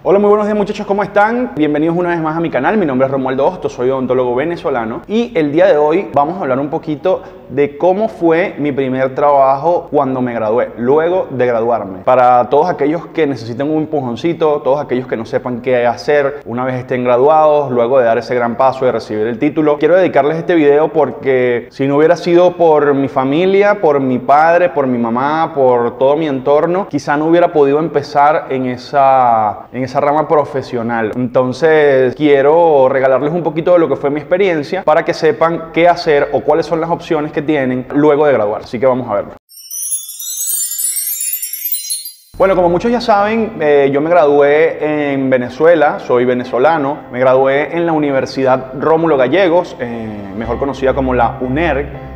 Hola, muy buenos días muchachos, ¿cómo están? Bienvenidos una vez más a mi canal, mi nombre es Romualdo Hostos, soy odontólogo venezolano y el día de hoy vamos a hablar un poquito de cómo fue mi primer trabajo cuando me gradué, luego de graduarme. Para todos aquellos que necesiten un empujoncito, todos aquellos que no sepan qué hacer una vez estén graduados, luego de dar ese gran paso de recibir el título, quiero dedicarles este video porque si no hubiera sido por mi familia, por mi padre, por mi mamá, por todo mi entorno, quizá no hubiera podido empezar en esa rama profesional. Entonces quiero regalarles un poquito de lo que fue mi experiencia para que sepan qué hacer o cuáles son las opciones que tienen luego de graduar. Así que vamos a verlo. Bueno, como muchos ya saben, yo me gradué en Venezuela, soy venezolano. Me gradué en la Universidad Rómulo Gallegos, mejor conocida como la UNERG.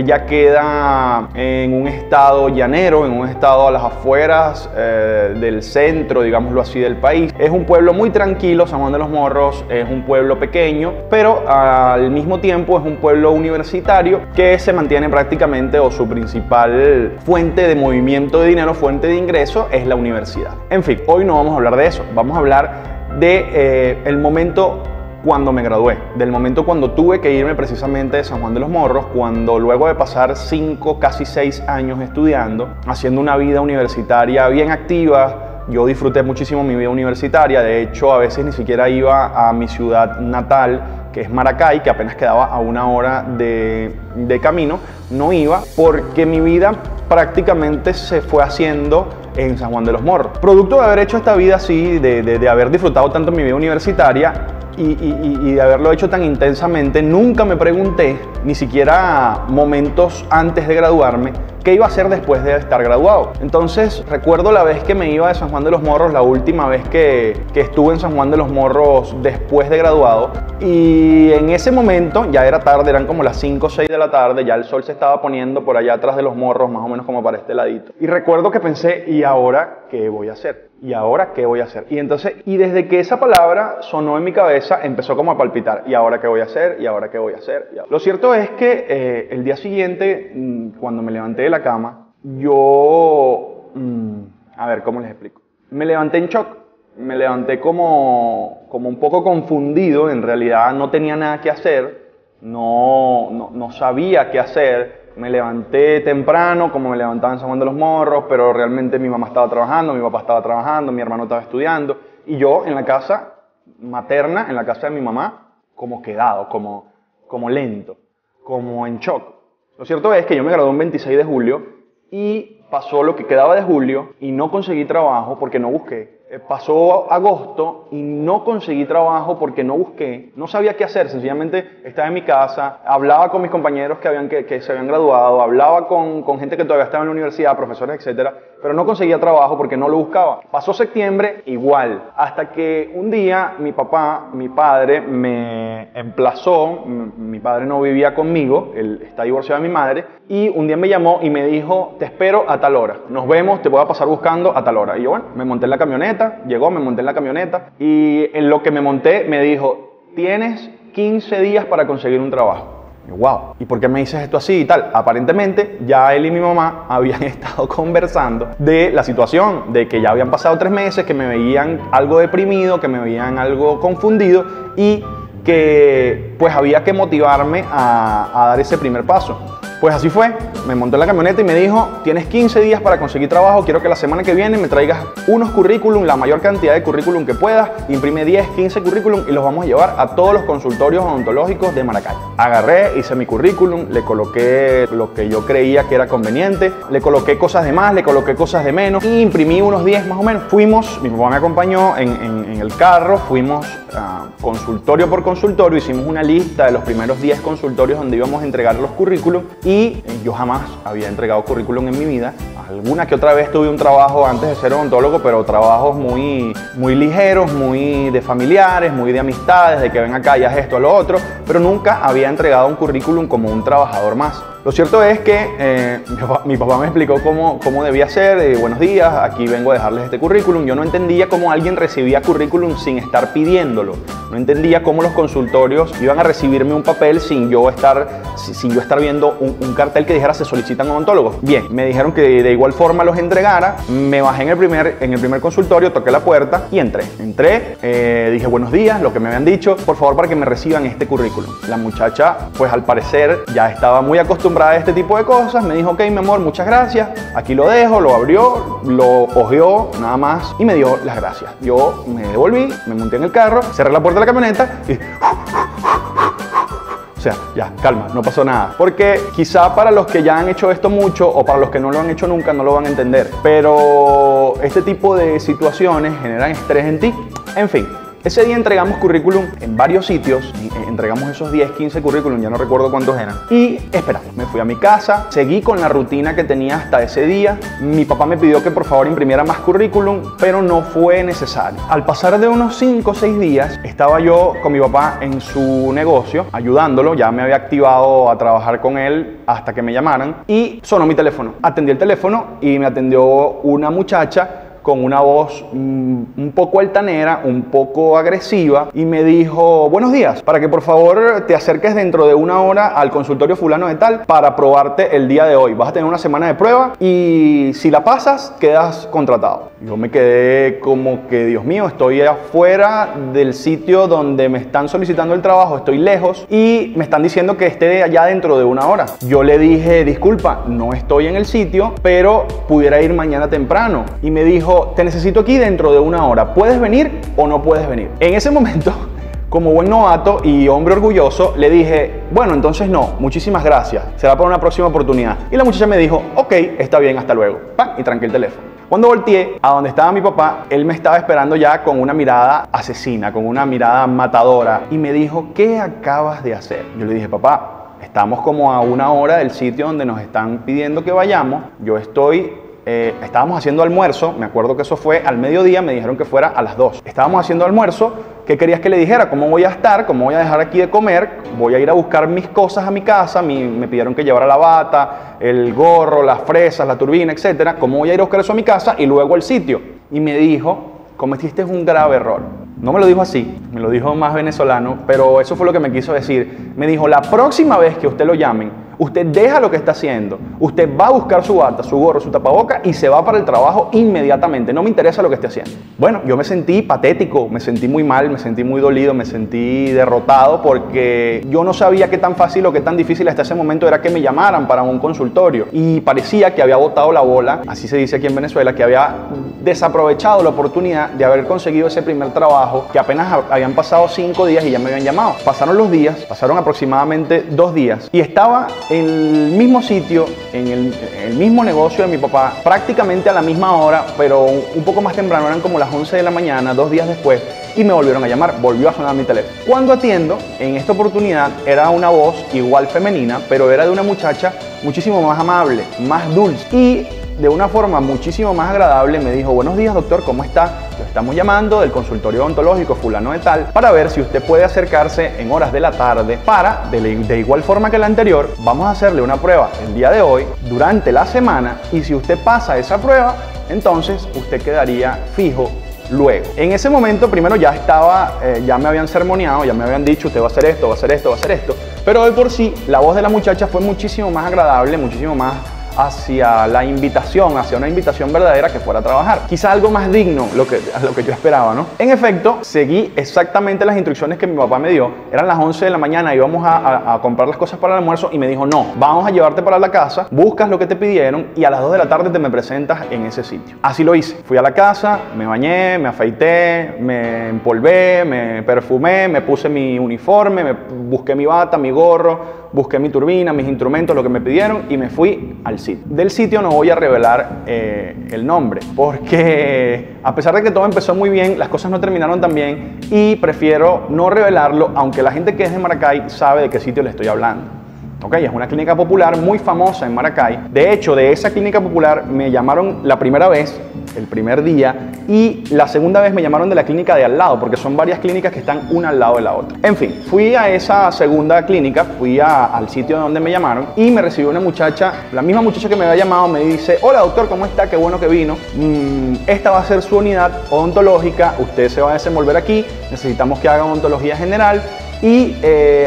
Ya queda en un estado llanero, en un estado a las afueras del centro, digámoslo así, del país. Es un pueblo muy tranquilo, San Juan de los Morros, es un pueblo pequeño, pero al mismo tiempo es un pueblo universitario que se mantiene prácticamente, o su principal fuente de movimiento de dinero, fuente de ingreso, es la universidad. En fin, hoy no vamos a hablar de eso, vamos a hablar de el momento cuando me gradué, del momento cuando tuve que irme precisamente de San Juan de los Morros, cuando luego de pasar 5, casi 6 años estudiando, haciendo una vida universitaria bien activa, yo disfruté muchísimo mi vida universitaria. De hecho, a veces ni siquiera iba a mi ciudad natal, que es Maracay, que apenas quedaba a 1 hora de camino, no iba porque mi vida prácticamente se fue haciendo en San Juan de los Morros. Producto de haber hecho esta vida así, de haber disfrutado tanto mi vida universitaria, y de haberlo hecho tan intensamente, nunca me pregunté, ni siquiera momentos antes de graduarme, qué iba a hacer después de estar graduado. Entonces recuerdo la vez que me iba de San Juan de los Morros, la última vez que estuve en San Juan de los Morros después de graduado, y en ese momento ya era tarde, eran como las 5 o 6 de la tarde, ya el sol se estaba poniendo por allá atrás de los morros, más o menos como para este ladito. Y recuerdo que pensé, ¿y ahora qué voy a hacer? ¿Y ahora qué voy a hacer? Y entonces, y desde que esa palabra sonó en mi cabeza, empezó como a palpitar. ¿Y ahora qué voy a hacer? ¿Y ahora qué voy a hacer? Lo cierto es que el día siguiente, cuando me levanté de la cama, yo... a ver, ¿cómo les explico? Me levanté en shock. Me levanté como un poco confundido. En realidad no tenía nada que hacer. No sabía qué hacer. Me levanté temprano, como me levantaba en San Juan de los Morros, pero realmente mi mamá estaba trabajando, mi papá estaba trabajando, mi hermano estaba estudiando, y yo en la casa materna, en la casa de mi mamá, como quedado, como lento, como en shock. Lo cierto es que yo me gradué un 26 de julio y pasó lo que quedaba de julio y no conseguí trabajo porque no busqué. Pasó agosto y no conseguí trabajo porque no busqué, no sabía qué hacer, sencillamente estaba en mi casa, hablaba con mis compañeros que se habían graduado, hablaba con gente que todavía estaba en la universidad, profesores, etcétera, pero no conseguía trabajo porque no lo buscaba. Pasó septiembre igual, hasta que un día mi padre me emplazó. Mi padre no vivía conmigo, él está divorciado de mi madre, y un día me llamó y me dijo, te espero a tal hora, nos vemos, te voy a pasar buscando a tal hora. Y yo, bueno, me monté en la camioneta, llegó, me monté en la camioneta, y en lo que me monté me dijo, tienes 15 días para conseguir un trabajo. Y yo, wow, ¿y por qué me dices esto así y tal? Aparentemente ya él y mi mamá habían estado conversando de la situación, de que ya habían pasado 3 meses, que me veían algo deprimido, que me veían algo confundido y que pues había que motivarme a dar ese primer paso. Pues así fue, me monté en la camioneta y me dijo, tienes 15 días para conseguir trabajo, quiero que la semana que viene me traigas unos currículum, la mayor cantidad de currículum que puedas, imprime 10, 15 currículum y los vamos a llevar a todos los consultorios odontológicos de Maracay. Agarré, hice mi currículum, le coloqué lo que yo creía que era conveniente, le coloqué cosas de más, le coloqué cosas de menos y imprimí unos 10 más o menos. Fuimos, mi papá me acompañó en el carro, fuimos consultorio por consultorio, hicimos una lista de los primeros 10 consultorios donde íbamos a entregar los currículum y yo jamás había entregado currículum en mi vida. Alguna que otra vez tuve un trabajo antes de ser odontólogo, pero trabajos muy ligeros, muy de familiares, muy de amistades, de que ven acá y haz esto, a lo otro, pero nunca había entregado un currículum como un trabajador más. Lo cierto es que mi papá me explicó cómo debía ser. Buenos días, aquí vengo a dejarles este currículum. Yo no entendía cómo alguien recibía currículum sin estar pidiéndolo. No entendía cómo los consultorios iban a recibirme un papel sin yo estar viendo un cartel que dijera se solicitan odontólogos. Bien, me dijeron que de igual forma los entregara. Me bajé en el primer consultorio, toqué la puerta y entré. Dije buenos días, lo que me habían dicho, por favor para que me reciban este currículum. La muchacha, pues al parecer ya estaba muy acostumbrada a este tipo de cosas. Me dijo, ok, mi amor, muchas gracias. Aquí lo dejo, lo abrió, lo hojeó nada más y me dio las gracias. Yo me devolví, me monté en el carro, cerré la puerta de la camioneta y... O sea, ya, calma, no pasó nada. Porque quizá para los que ya han hecho esto mucho o para los que no lo han hecho nunca no lo van a entender. Pero este tipo de situaciones generan estrés en ti. En fin. Ese día entregamos currículum en varios sitios, entregamos esos 10, 15 currículum, ya no recuerdo cuántos eran. Y esperamos, me fui a mi casa, seguí con la rutina que tenía hasta ese día. Mi papá me pidió que por favor imprimiera más currículum, pero no fue necesario. Al pasar de unos 5 o 6 días, estaba yo con mi papá en su negocio, ayudándolo, ya me había activado a trabajar con él hasta que me llamaran. Y sonó mi teléfono. Atendí el teléfono y me atendió una muchacha con una voz un poco altanera, un poco agresiva, y me dijo, buenos días, para que por favor te acerques dentro de 1 hora al consultorio fulano de tal para probarte el día de hoy. Vas a tener una semana de prueba y si la pasas, quedas contratado. Yo me quedé como que, Dios mío, estoy afuera del sitio donde me están solicitando el trabajo, estoy lejos y me están diciendo que esté allá dentro de 1 hora. Yo le dije, disculpa, no estoy en el sitio, pero pudiera ir mañana temprano. Y me dijo, te necesito aquí dentro de 1 hora. ¿Puedes venir o no puedes venir? En ese momento, como buen novato y hombre orgulloso, le dije, bueno, entonces no, muchísimas gracias. Será para una próxima oportunidad. Y la muchacha me dijo, ok, está bien, hasta luego. ¡Pam! Y tranqué el teléfono. Cuando volteé a donde estaba mi papá, él me estaba esperando ya con una mirada asesina, con una mirada matadora. Y me dijo, ¿qué acabas de hacer? Yo le dije, papá, estamos como a 1 hora del sitio donde nos están pidiendo que vayamos. Estábamos haciendo almuerzo, me acuerdo que eso fue al mediodía, me dijeron que fuera a las 2. Estábamos haciendo almuerzo, ¿qué querías que le dijera? ¿Cómo voy a estar? ¿Cómo voy a dejar aquí de comer? Voy a ir a buscar mis cosas a mi casa, me pidieron que llevara la bata, el gorro, las fresas, la turbina, etc. ¿Cómo voy a ir a buscar eso a mi casa y luego al sitio? Y me dijo, cometiste un grave error. No me lo dijo así, me lo dijo más venezolano, pero eso fue lo que me quiso decir. Me dijo, la próxima vez que usted lo llamen, usted deja lo que está haciendo, usted va a buscar su bata, su gorro, su tapaboca y se va para el trabajo inmediatamente. No me interesa lo que esté haciendo. Bueno, yo me sentí patético, me sentí muy mal, me sentí muy dolido, me sentí derrotado porque yo no sabía qué tan fácil o qué tan difícil hasta ese momento era que me llamaran para un consultorio. Y parecía que había botado la bola, así se dice aquí en Venezuela, que había desaprovechado la oportunidad de haber conseguido ese primer trabajo, que apenas habían pasado 5 días y ya me habían llamado. Pasaron los días, pasaron aproximadamente 2 días y estaba en el mismo sitio, en el mismo negocio de mi papá, prácticamente a la misma hora, pero un poco más temprano, eran como las 11 de la mañana, 2 días después, y me volvieron a llamar, volvió a sonar mi teléfono. Cuando atiendo, en esta oportunidad era una voz igual femenina, pero era de una muchacha muchísimo más amable, más dulce, y de una forma muchísimo más agradable me dijo, buenos días doctor, ¿cómo está? Lo estamos llamando del consultorio odontológico fulano de tal para ver si usted puede acercarse en horas de la tarde para, de igual forma que la anterior, vamos a hacerle una prueba el día de hoy, durante la semana, y si usted pasa esa prueba, entonces usted quedaría fijo luego. En ese momento primero ya me habían sermoneado, ya me habían dicho, usted va a hacer esto, va a hacer esto, va a hacer esto, pero de por sí la voz de la muchacha fue muchísimo más agradable, muchísimo más hacia la invitación, hacia una invitación verdadera que fuera a trabajar. Quizá algo más digno a lo que yo esperaba, ¿no? En efecto, seguí exactamente las instrucciones que mi papá me dio. Eran las 11 de la mañana, íbamos a comprar las cosas para el almuerzo y me dijo, no, vamos a llevarte para la casa, buscas lo que te pidieron y a las 2 de la tarde te me presentas en ese sitio. Así lo hice. Fui a la casa, me bañé, me afeité, me empolvé, me perfumé, me puse mi uniforme, busqué mi bata, mi gorro, busqué mi turbina, mis instrumentos, lo que me pidieron y me fui al sitio. Del sitio no voy a revelar el nombre porque a pesar de que todo empezó muy bien, las cosas no terminaron tan bien y prefiero no revelarlo, aunque la gente que es de Maracay sabe de qué sitio le estoy hablando. Okay, es una clínica popular muy famosa en Maracay. De hecho, de esa clínica popular me llamaron la primera vez el primer día, y la segunda vez me llamaron de la clínica de al lado, porque son varias clínicas que están una al lado de la otra. En fin, fui a esa segunda clínica, fui al sitio donde me llamaron y me recibió una muchacha, la misma muchacha que me había llamado, me dice: hola doctor, ¿cómo está? Qué bueno que vino. Esta va a ser su unidad odontológica, usted se va a desenvolver aquí, necesitamos que haga odontología general y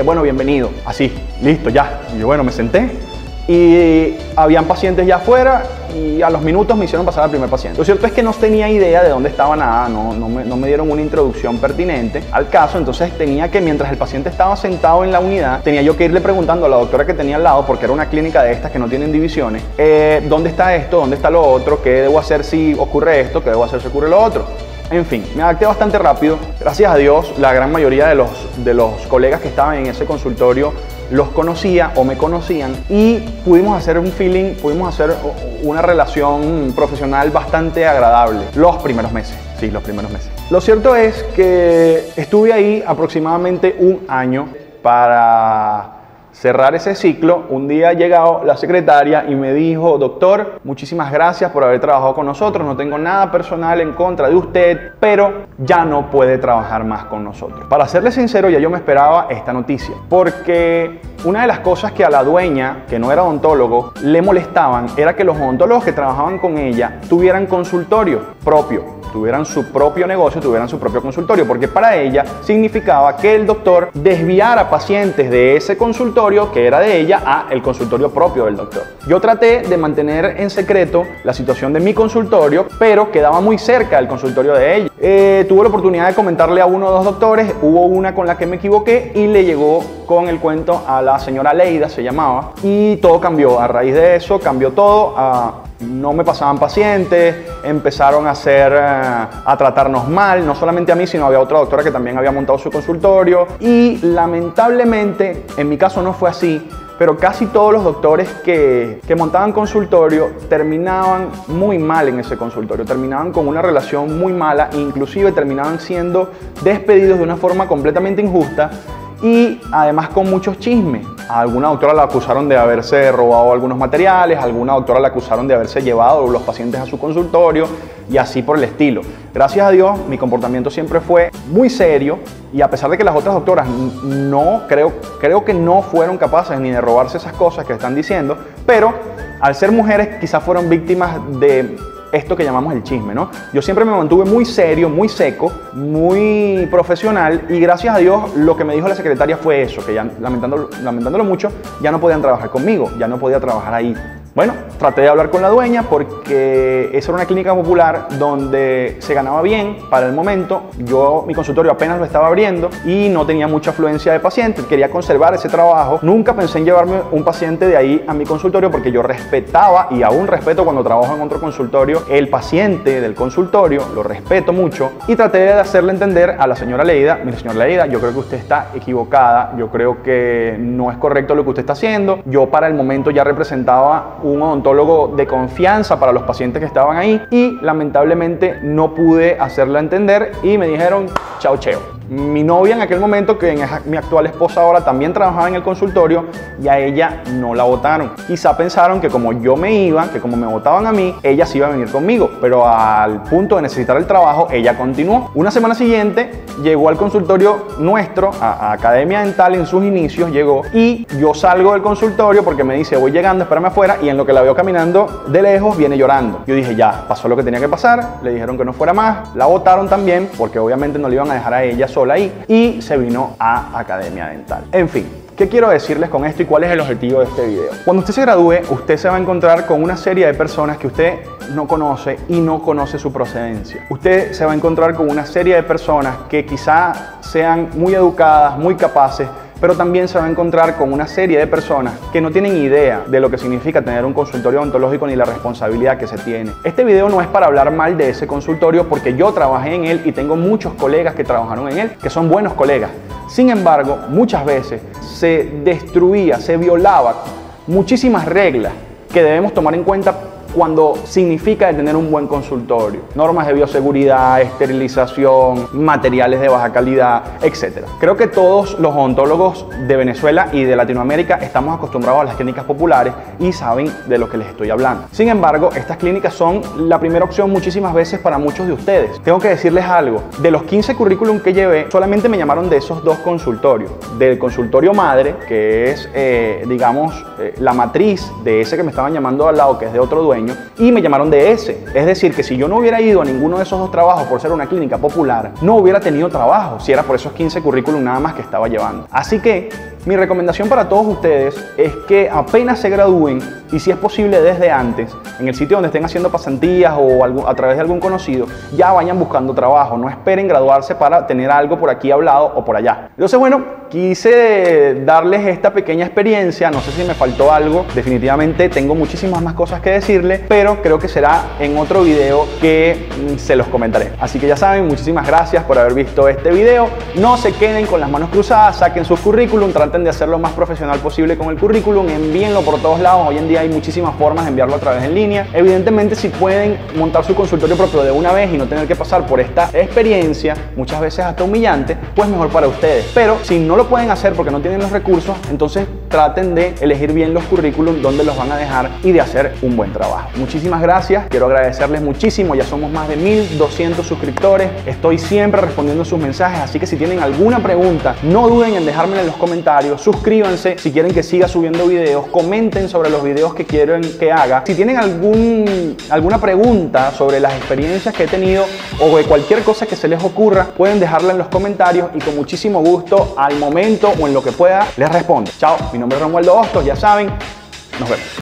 bueno, bienvenido. Así, listo, ya. Y yo, bueno, me senté y habían pacientes ya afuera y a los minutos me hicieron pasar al primer paciente. Lo cierto es que no tenía idea de dónde estaba nada, no me dieron una introducción pertinente al caso, entonces tenía que, mientras el paciente estaba sentado en la unidad, tenía yo que irle preguntando a la doctora que tenía al lado, porque era una clínica de estas que no tienen divisiones, ¿dónde está esto? ¿Dónde está lo otro? ¿Qué debo hacer si ocurre esto? ¿Qué debo hacer si ocurre lo otro? En fin, me adapté bastante rápido. Gracias a Dios, la gran mayoría de los colegas que estaban en ese consultorio los conocía o me conocían y pudimos hacer un feeling, pudimos hacer una relación profesional bastante agradable los primeros meses. Sí, los primeros meses. Lo cierto es que estuve ahí aproximadamente un año. Para cerrar ese ciclo, un día llegó la secretaria y me dijo: doctor, muchísimas gracias por haber trabajado con nosotros, no tengo nada personal en contra de usted, pero ya no puede trabajar más con nosotros. Para serle sincero, ya yo me esperaba esta noticia, porque una de las cosas que a la dueña, que no era odontólogo, le molestaban era que los odontólogos que trabajaban con ella tuvieran consultorio propio, tuvieran su propio negocio, tuvieran su propio consultorio, porque para ella significaba que el doctor desviara pacientes de ese consultorio que era de ella a el consultorio propio del doctor. Yo traté de mantener en secreto la situación de mi consultorio, pero quedaba muy cerca del consultorio de ella. Tuve la oportunidad de comentarle a uno o dos doctores, hubo una con la que me equivoqué y le llegó con el cuento a la señora Leida, se llamaba, y todo cambió. A raíz de eso cambió todo. No me pasaban pacientes, empezaron a tratarnos mal, no solamente a mí, sino había otra doctora que también había montado su consultorio, y lamentablemente, en mi caso no fue así, pero casi todos los doctores que montaban consultorio terminaban muy mal en ese consultorio, terminaban con una relación muy mala, inclusive terminaban siendo despedidos de una forma completamente injusta y además con muchos chismes. A alguna doctora la acusaron de haberse robado algunos materiales, a alguna doctora la acusaron de haberse llevado los pacientes a su consultorio y así por el estilo. Gracias a Dios, mi comportamiento siempre fue muy serio y a pesar de que las otras doctoras creo que no fueron capaces ni de robarse esas cosas que están diciendo, pero al ser mujeres quizás fueron víctimas de esto que llamamos el chisme, ¿no? Yo siempre me mantuve muy serio, muy seco, muy profesional y gracias a Dios lo que me dijo la secretaria fue eso, que ya lamentándolo mucho, ya no podían trabajar conmigo, ya no podía trabajar ahí. Bueno, traté de hablar con la dueña porque esa era una clínica popular donde se ganaba bien para el momento. Mi consultorio apenas lo estaba abriendo y no tenía mucha afluencia de pacientes. Quería conservar ese trabajo. Nunca pensé en llevarme un paciente de ahí a mi consultorio porque yo respetaba y aún respeto cuando trabajo en otro consultorio el paciente del consultorio, lo respeto mucho y traté de hacerle entender a la señora Leida: mire, señora Leida, yo creo que usted está equivocada, yo creo que no es correcto lo que usted está haciendo. Yo para el momento ya representaba un odontólogo de confianza para los pacientes que estaban ahí y lamentablemente no pude hacerla entender y me dijeron chao cheo. Mi novia en aquel momento, que es mi actual esposa ahora, también trabajaba en el consultorio y a ella no la votaron. Quizá pensaron que como yo me iba, que como me votaban a mí, ella sí iba a venir conmigo, pero al punto de necesitar el trabajo, ella continuó. Una semana siguiente llegó al consultorio nuestro, a Academia Dental en sus inicios llegó, y yo salgo del consultorio porque me dice: voy llegando, espérame afuera, y en lo que la veo caminando de lejos viene llorando. Yo dije: ya, pasó lo que tenía que pasar, le dijeron que no fuera más, la votaron también porque obviamente no le iban a dejar a ella sola ahí y se vino a Academia Dental. En fin, ¿qué quiero decirles con esto y cuál es el objetivo de este video? Cuando usted se gradúe, usted se va a encontrar con una serie de personas que usted no conoce y no conoce su procedencia. Usted se va a encontrar con una serie de personas que quizá sean muy educadas, muy capaces, pero también se va a encontrar con una serie de personas que no tienen idea de lo que significa tener un consultorio odontológico ni la responsabilidad que se tiene. Este video no es para hablar mal de ese consultorio porque yo trabajé en él y tengo muchos colegas que trabajaron en él, que son buenos colegas. Sin embargo, muchas veces se destruía, se violaba muchísimas reglas que debemos tomar en cuenta cuando significa tener un buen consultorio. Normas de bioseguridad, esterilización, materiales de baja calidad, etc. Creo que todos los odontólogos de Venezuela y de Latinoamérica estamos acostumbrados a las clínicas populares y saben de lo que les estoy hablando. Sin embargo, estas clínicas son la primera opción muchísimas veces para muchos de ustedes. Tengo que decirles algo, de los 15 currículum que llevé, solamente me llamaron de esos 2 consultorios. Del consultorio madre, que es, digamos, la matriz de ese que me estaban llamando al lado, que es de otro dueño, y me llamaron de ese. Es decir, que si yo no hubiera ido a ninguno de esos 2 trabajos por ser una clínica popular, no hubiera tenido trabajo, si era por esos 15 currículum nada más que estaba llevando. Así que mi recomendación para todos ustedes es que apenas se gradúen, y si es posible desde antes, en el sitio donde estén haciendo pasantías o a través de algún conocido, ya vayan buscando trabajo. No esperen graduarse para tener algo por aquí hablado o por allá. Entonces, bueno, quise darles esta pequeña experiencia. No sé si me faltó algo. Definitivamente tengo muchísimas más cosas que decirles, pero creo que será en otro video que se los comentaré. Así que ya saben, muchísimas gracias por haber visto este video. No se queden con las manos cruzadas, saquen sus currículum, traten de hacerlo lo más profesional posible con el currículum, envíenlo por todos lados. Hoy en día hay muchísimas formas de enviarlo a través en línea. Evidentemente, si pueden montar su consultorio propio de una vez y no tener que pasar por esta experiencia, muchas veces hasta humillante, pues mejor para ustedes. Pero si no lo pueden hacer porque no tienen los recursos, entonces traten de elegir bien los currículum, donde los van a dejar y de hacer un buen trabajo. Muchísimas gracias, quiero agradecerles muchísimo. Ya somos más de 1200 suscriptores. Estoy siempre respondiendo sus mensajes, así que si tienen alguna pregunta, no duden en dejármela en los comentarios. Suscríbanse si quieren que siga subiendo videos, comenten sobre los videos que quieren que haga. Si tienen alguna pregunta sobre las experiencias que he tenido o de cualquier cosa que se les ocurra, pueden dejarla en los comentarios y con muchísimo gusto, al momento o en lo que pueda, les respondo. Chao, mi nombre es Romualdo Hostos, ya saben, nos vemos.